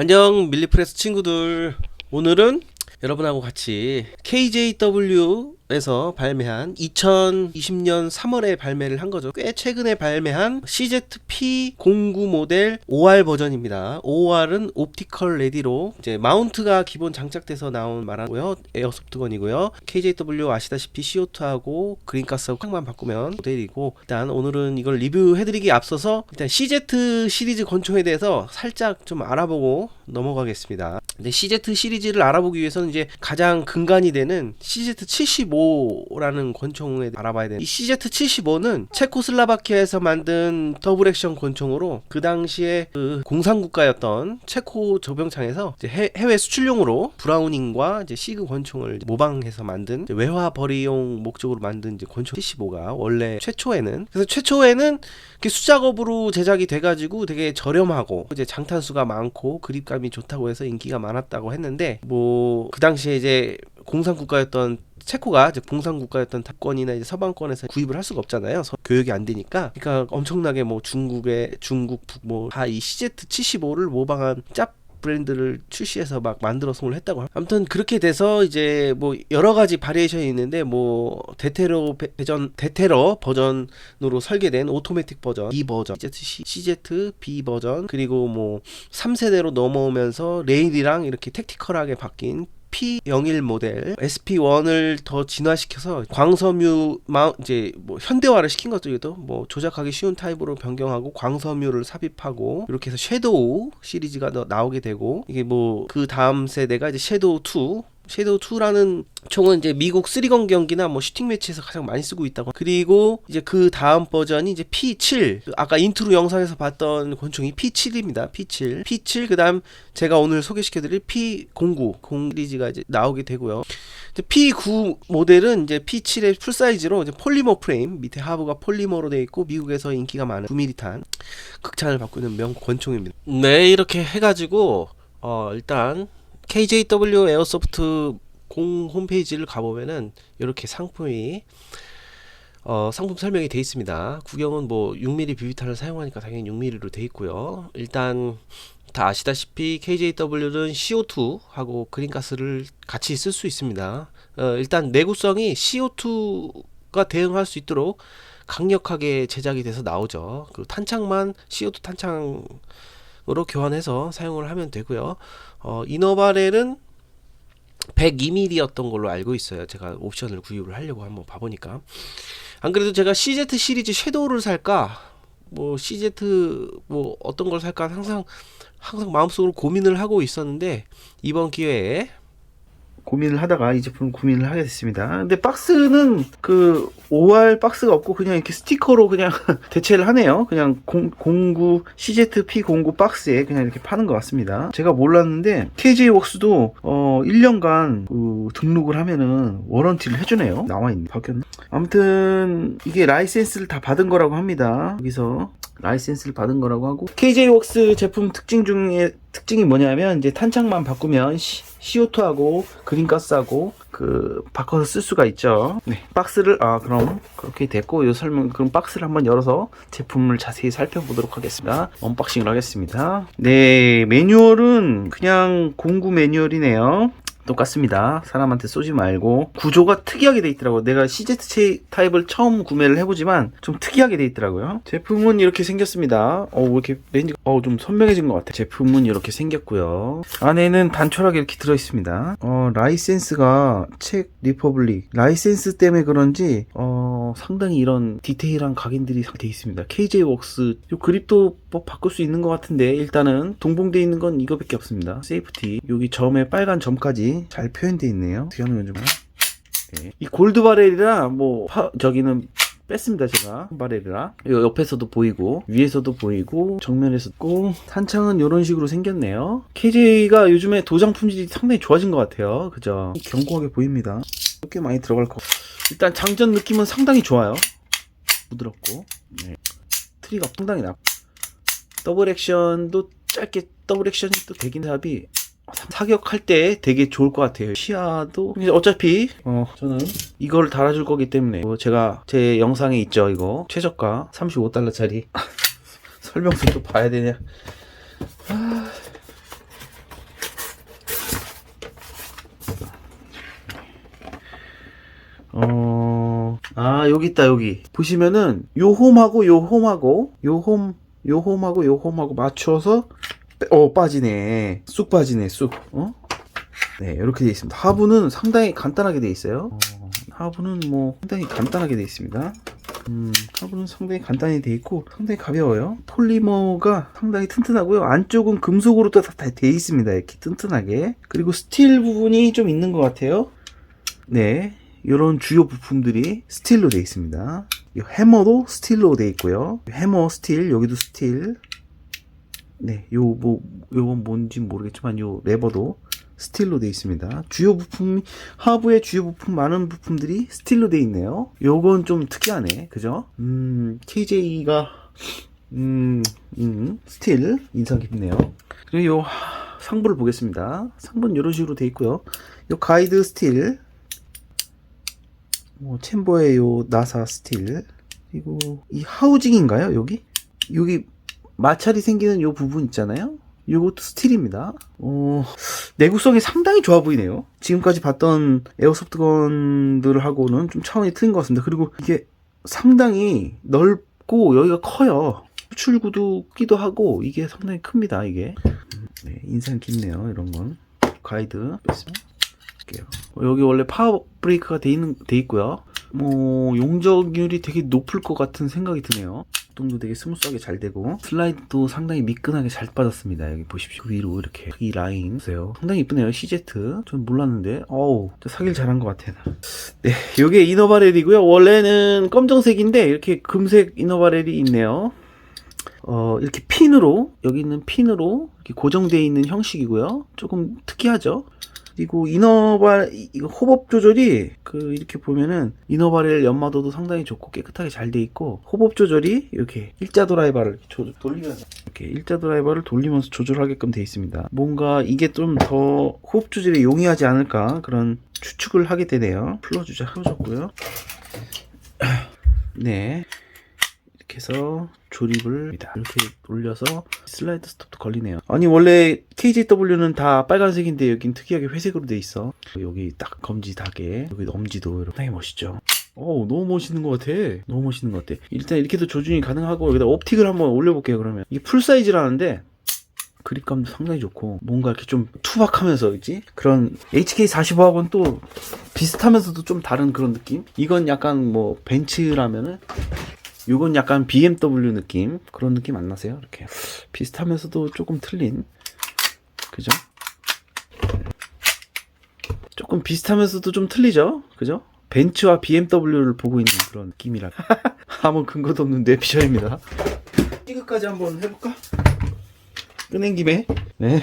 안녕 밀리프레스 친구들. 오늘은 여러분하고 같이 KJW에서 발매한 2020년 3월에 발매를 한 거죠. 꽤 최근에 발매한 CZP09 모델 OR 버전입니다. OR은 옵티컬 레디로 이제 마운트가 기본 장착돼서 나온 말하고요. 에어소프트건이고요. KJW 아시다시피 CO2하고 그린가스하고 만 바꾸면 모델이고, 일단 오늘은 이걸 리뷰해드리기 앞서서 일단 CZ 시리즈 권총에 대해서 살짝 좀 알아보고 넘어가겠습니다. 근데 CZ 시리즈를 알아보기 위해서는 이제 가장 근간이 되는 CZ75라는 권총에 알아봐야 되는, 이 CZ75는 체코슬라바키아에서 만든 더블 액션 권총으로 그 당시에 그 공산국가였던 체코 조병창에서 이제 해외 수출용으로 브라우닝과 이제 시그 권총을 모방해서 만든 외화 벌이용 목적으로 만든 이제 권총 75가 원래 최초에는, 그래서 최초에는 수작업으로 제작이 돼가지고 되게 저렴하고 이제 장탄수가 많고 그립감이 좋다고 해서 인기가 많았다고 했는데, 뭐 그 당시에 이제 공산국가였던 체코가 이제 공산국가였던 답권이나 이제 서방권에서 구입을 할 수가 없잖아요. 교육이 안 되니까. 그러니까 엄청나게 뭐 중국, 북 뭐 다 이 CZ75를 모방한 짭 브랜드를 출시해서 막 만들어 송을 했다고. 아무튼 그렇게 돼서 이제 뭐 여러 가지 바리에이션이 있는데, 뭐 대테러 버전으로 설계된 오토매틱 버전, B 버전, CZ B 버전, 그리고 뭐 3세대로 넘어오면서 레일이랑 이렇게 택티컬하게 바뀐 P01 모델 SP1을 더 진화시켜서 광섬유 이제 뭐 현대화를 시킨 거죠. 이것도 뭐 조작하기 쉬운 타입으로 변경하고 광섬유를 삽입하고 이렇게 해서 섀도우 시리즈가 나오게 되고, 이게 뭐 그 다음 세대가 이제 섀도우2라는 총은 이제 미국 3건 경기나 뭐 슈팅 매치에서 가장 많이 쓰고 있다고. 그리고 이제 그 다음 버전이 이제 P7, 아까 인트로 영상에서 봤던 권총이 P7입니다. P7 그다음 제가 오늘 소개시켜드릴 P09 시리즈가 이제 나오게 되고요. 이제 P9 모델은 이제 P7의 풀사이즈로 이제 폴리머 프레임, 밑에 하부가 폴리머로 되어 있고 미국에서 인기가 많은 9mm탄 극찬을 받고 있는 명 권총입니다. 네, 이렇게 해가지고 일단 KJW 에어소프트 공 홈페이지를 가보면은 이렇게 상품이 상품 설명이 되어 있습니다. 구경은 뭐 6mm 비비탄을 사용하니까 당연히 6mm로 되어 있고요. 일단 다 아시다시피 KJW는 CO2하고 그린가스를 같이 쓸 수 있습니다. 일단 내구성이 CO2가 대응할 수 있도록 강력하게 제작이 돼서 나오죠. 그 탄창만 CO2 탄창으로 교환해서 사용을 하면 되고요. 이너바렐은 102mm였던 걸로 알고 있어요. 제가 옵션을 구입을 하려고 한번 봐보니까. 안 그래도 제가 CZ 시리즈 섀도우를 살까, 뭐 CZ 뭐 어떤 걸 살까 항상 마음속으로 고민을 하고 있었는데, 이번 기회에 고민을 하다가 이 제품을 구매를 하게 됐습니다. 근데 박스는 그 OR 박스가 없고 그냥 이렇게 스티커로 그냥 대체를 하네요. 그냥 09 CZP09 박스에 그냥 이렇게 파는 것 같습니다. 제가 몰랐는데 KJ웍스도 1년간 그 등록을 하면은 워런티를 해주네요. 나와있네. 바뀌었나? 아무튼 이게 라이센스를 다 받은 거라고 합니다. 여기서 라이센스를 받은 거라고 하고, KJ웍스 제품 특징이 뭐냐면 이제 탄창만 바꾸면 CO2하고 그린가스하고 그 바꿔서 쓸 수가 있죠. 네, 박스를 그럼 그렇게 됐고, 이 설명, 그럼 박스를 한번 열어서 제품을 자세히 살펴보도록 하겠습니다. 언박싱을 하겠습니다. 네, 매뉴얼은 그냥 공구 매뉴얼이네요. 똑같습니다. 사람한테 쏘지 말고. 구조가 특이하게 돼 있더라고요. 내가 CZ 타입을 처음 구매를 해보지만 좀 특이하게 돼 있더라고요. 제품은 이렇게 생겼습니다. 왜 이렇게 레인지가 좀 선명해진 것 같아요. 제품은 이렇게 생겼고요. 안에는 단촐하게 이렇게 들어있습니다. 라이센스가 책 리퍼블릭 라이센스 때문에 그런지 상당히 이런 디테일한 각인들이 돼 있습니다. KJ웍스 요 그립도 뭐 바꿀 수 있는 것 같은데, 일단은 동봉되어 있는 건 이거밖에 없습니다. 세이프티, 여기 점에 빨간 점까지 잘 표현되어 있네요. 어떻게 하는 건지 몰라요. 네. 이 골드 바렐이라 저기는 뺐습니다. 제가 바렐이라 옆에서도 보이고 위에서도 보이고 정면에서 있고, 탄창은 이런 식으로 생겼네요. KJ가 요즘에 도장 품질이 상당히 좋아진 것 같아요. 그죠? 견고하게 보입니다. 꽤 많이 들어갈 것 같아요. 일단 장전 느낌은 상당히 좋아요. 부드럽고, 네. 트리가 상당히 낮고, 더블 액션도 짧게 더블 액션이 또 되긴 합이 사격할 때 되게 좋을 것 같아요. 시야도 어차피 저는 이걸 달아줄 거기 때문에, 제가 제 영상에 있죠, 이거 최저가 $35짜리 설명서 또 봐야 되냐. 여기 있다, 여기. 보시면은, 요 홈하고, 요 홈하고, 요 홈하고 맞춰서, 빠지네. 쑥 빠지네, 쑥. 네, 이렇게 되어 있습니다. 하부는 상당히 간단하게 되어 있어요. 하부는 뭐, 상당히 간단하게 되어 있습니다. 하부는 상당히 간단히 되어 있고, 상당히 가벼워요. 폴리머가 상당히 튼튼하고요. 안쪽은 금속으로 또 다 되어 있습니다. 이렇게 튼튼하게. 그리고 스틸 부분이 좀 있는 것 같아요. 네. 이런 주요 부품들이 스틸로 되어 있습니다. 이 해머도 스틸로 되어 있고요. 해머 스틸, 여기도 스틸. 네, 요건 뭔지 모르겠지만, 요 레버도 스틸로 되어 있습니다. 주요 부품, 하부의 주요 부품, 많은 부품들이 스틸로 되어 있네요. 요건 좀 특이하네. 그죠? KJ가, 스틸, 인상 깊네요. 그리고 요 상부를 보겠습니다. 상부는 이런 식으로 되어 있고요. 요 가이드 스틸, 챔버의 요 나사 스틸, 그리고 이 하우징인가요? 여기 마찰이 생기는 요 부분 있잖아요. 요것도 스틸입니다. 내구성이 상당히 좋아 보이네요. 지금까지 봤던 에어소프트건들하고는 좀 차원이 틀린 것 같습니다. 그리고 이게 상당히 넓고 여기가 커요. 수출구도 크기도 하고 이게 상당히 큽니다. 이게 네, 인상 깊네요. 이런 건 가이드 뺐어요. 여기 원래 파워 브레이크가 돼 있고요. 용적률이 되게 높을 것 같은 생각이 드네요. 작동도 되게 스무스하게 잘 되고 슬라이드도 상당히 미끈하게 잘 빠졌습니다. 여기 보십시오. 위로 이렇게 이 라인 보세요. 상당히 이쁘네요. CZ. 전 몰랐는데 사길 잘한 것 같아요. 네, 요게 이너바렐이고요. 원래는 검정색인데 이렇게 금색 이너바렐이 있네요. 이렇게 핀으로, 여기 있는 핀으로 이렇게 고정되어 있는 형식이고요. 조금 특이하죠? 그리고 이거 호법 조절이, 이렇게 보면은, 이너바렐 연마도도 상당히 좋고 깨끗하게 잘 돼 있고, 호법 조절이 이렇게 일자 드라이버를 돌리면서, 이렇게 일자 드라이버를 돌리면서 조절하게끔 돼 있습니다. 뭔가 이게 좀 더 호법 조절이 용이하지 않을까, 그런 추측을 하게 되네요. 풀어줬고요. 네. 이렇게 해서 조립을 이렇게 올려서 슬라이드 스톱도 걸리네요. 아니 원래 KJW는 다 빨간색인데 여긴 특이하게 회색으로 돼 있어. 여기 딱 검지 닭에 여기 엄지도 상당히 멋있죠. 너무 멋있는 것 같아. 너무 멋있는 것 같아. 일단 이렇게도 조준이 가능하고 여기다 옵틱을 한번 올려볼게요. 그러면 이게 풀 사이즈라는데 그립감도 상당히 좋고 뭔가 이렇게 좀 투박하면서 있지? 그런 HK45하고는 또 비슷하면서도 좀 다른 그런 느낌? 이건 약간 벤츠라면은 요건 약간 BMW 느낌, 그런 느낌 안 나세요? 이렇게 비슷하면서도 조금 틀린, 그죠? 조금 비슷하면서도 좀 틀리죠? 그죠? 벤츠와 BMW를 보고 있는 그런 느낌이라. 아무 근거도 없는 뇌피셜입니다. 시그까지 한번 해볼까? 꺼낸 김에. 네.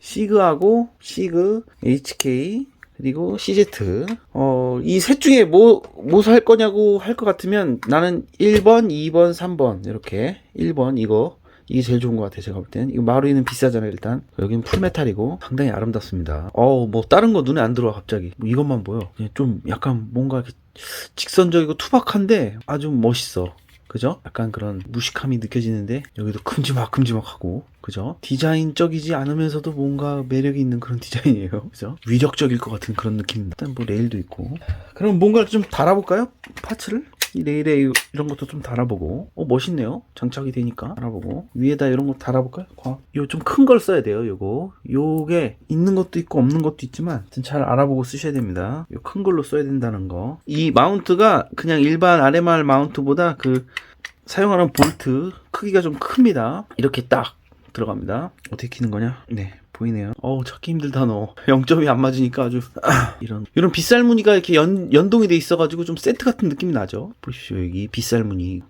시그하고 시그, HK, 그리고 CZ. 이 셋 중에 뭐 살 거냐고 할 것 같으면 나는 1번, 2번, 3번. 이렇게. 1번, 이게 제일 좋은 것 같아요. 제가 볼 땐. 이거 마루이는 비싸잖아요, 일단. 여긴 풀메탈이고 상당히 아름답습니다. 다른 거 눈에 안 들어와, 갑자기. 이것만 보여. 좀 약간 뭔가 이렇게 직선적이고 투박한데 아주 멋있어. 그죠? 약간 그런 무식함이 느껴지는데 여기도 큼지막하고 그죠? 디자인적이지 않으면서도 뭔가 매력이 있는 그런 디자인이에요. 그죠? 위력적일 것 같은 그런 느낌. 일단 레일도 있고. 그럼 뭔가를 좀 달아볼까요? 파츠를? 이 레일에 이런 것도 좀 달아보고. 멋있네요. 장착이 되니까 달아보고. 위에다 이런 거 달아볼까요? 요 좀 큰 걸 써야 돼요. 요게 있는 것도 있고 없는 것도 있지만 잘 알아보고 쓰셔야 됩니다. 요 큰 걸로 써야 된다는 거. 이 마운트가 그냥 일반 RMR 마운트보다 사용하는 볼트 크기가 좀 큽니다. 이렇게 딱 들어갑니다. 어떻게 키는 거냐? 네, 보이네요. 찾기 힘들다 너. 0점이 안 맞으니까 아주 이런 빗살무늬가 이렇게 연동이 돼 있어가지고 좀 세트 같은 느낌이 나죠. 보십시오. 여기 빗살무늬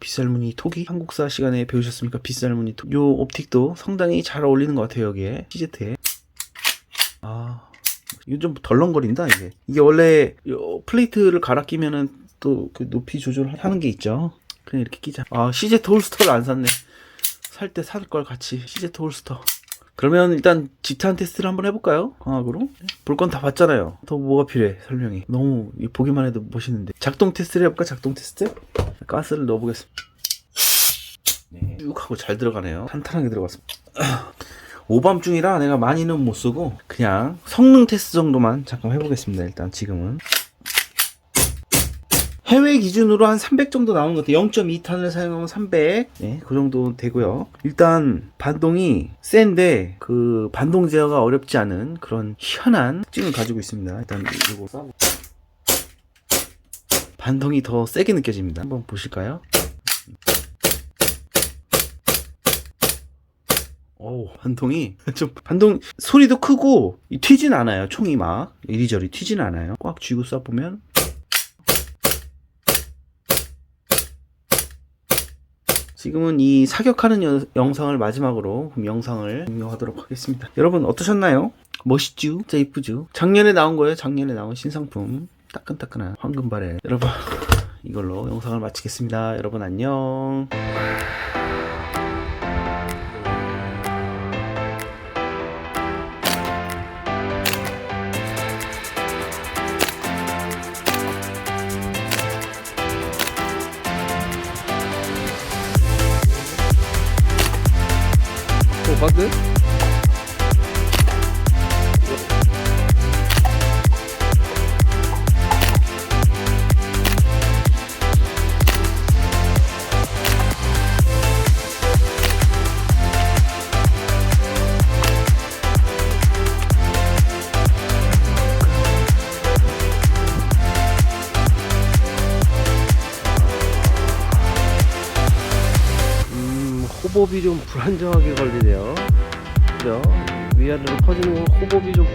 토기 한국사 시간에 배우셨습니까? 빗살무늬 토기. 요 옵틱도 상당히 잘 어울리는 것 같아요. 여기에 CZ에. 이거 좀 덜렁거린다. 이게 원래 플레이트를 갈아 끼면은 또 그 높이 조절하는 게 있죠. 그냥 이렇게 끼자. CZ 홀스터를 안 샀네. 살 때 살 걸 같이. CZ 홀스터. 그러면 일단 지탄 테스트를 한번 해볼까요? 광학으로. 볼 건 다 봤잖아요. 더 뭐가 필요해? 설명이. 너무 보기만 해도 멋있는데. 작동 테스트를 해볼까? 작동 테스트? 가스를 넣어보겠습니다. 네, 쭉 하고 잘 들어가네요. 탄탄하게 들어갔습니다. 오밤중이라 내가 많이는 못 쓰고 그냥 성능 테스트 정도만 잠깐 해보겠습니다. 일단 지금은 해외 기준으로 한 300 정도 나오는 것 같아요. 0.2탄을 사용하면 300. 네, 그 정도 되고요. 일단 반동이 센데 그 반동 제어가 어렵지 않은 그런 희한한 특징을 가지고 있습니다. 일단 이거 반동이 더 세게 느껴집니다. 한번 보실까요? 오, 반동이 좀 반동 소리도 크고 튀진 않아요. 총이 막 이리저리 튀진 않아요. 꽉 쥐고 쏴보면 지금은 이 사격하는 영상을 마지막으로 영상을 종료하도록 하겠습니다. 여러분 어떠셨나요? 멋있죠? 진짜 이쁘죠? 작년에 나온 거예요. 작년에 나온 신상품 따끈따끈한 황금발에 여러분 이걸로 영상을 마치겠습니다. 여러분 안녕. 바드? 호흡이 좀 불안정하게 걸리네요. 그죠? 위아래로 퍼지는 호흡이 좀